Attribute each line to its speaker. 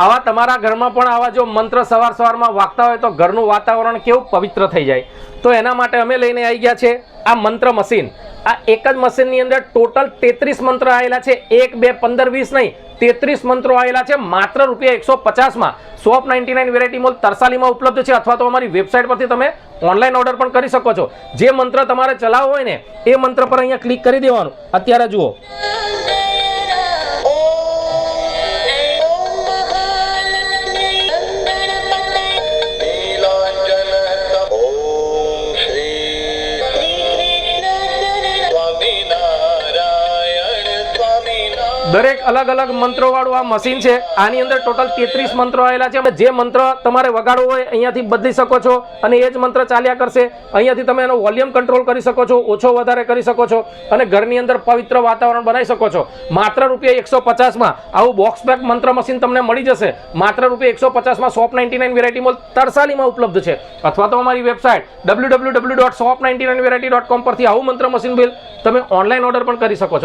Speaker 1: આવા તમારા ઘરમાં પણ આવા જો મંત્ર સવારમાં વાગતા હોય તો ઘરનું વાતાવરણ કેવું પવિત્ર થઈ જાય। તો એના માટે અમે લઈને આવી ગયા છે આ મંત્ર મશીન। આ એક જ મશીનની અંદર ટોટલ 33 મંત્ર આવેલા છે। 1 2 15 20 નહીં, 33 મંત્રો આવેલા છે માત્ર ₹150 માં। શોપ 99 વેરાયટી મોલ તરસાલીમાં ઉપલબ્ધ છે, અથવા તો અમારી વેબસાઇટ પરથી તમે ઓનલાઈન ઓર્ડર પણ કરી શકો છો। જે મંત્ર તમારે ચલાવવો હોય ને એ મંત્ર પર અહીંયા ક્લિક કરી દેવાનું। અત્યારે જુઓ, દરેક અલગ અલગ મંત્રો વાળું આ મશીન છે। આની અંદર ટોટલ 33 મંત્રો આવેલા છે। જે મંત્ર તમારે વગાડવો હોય અહીંયાથી બદલી શકો છો અને એ જ મંત્ર ચાલ્યા કરશે। અહીંયાથી તમે એનો વોલ્યુમ કંટ્રોલ કરી શકો છો, ઓછો વધારે કરી શકો છો અને ઘરની અંદર પવિત્ર વાતાવરણ બનાવી શકો છો। માત્ર ₹150 માં આવું બોક્સ પેક મંત્ર મશીન તમને મળી જશે। માત્ર ₹150 માં શોપ 99 વેરાયટી મોલ તરસાલીમાં ઉપલબ્ધ છે, અથવા તો અમારી વેબસાઇટ www.shop99variety.com પરથી આવું મંત્ર મશીન બિલ તમે ઓનલાઈન ઓર્ડર પણ કરી શકો છો।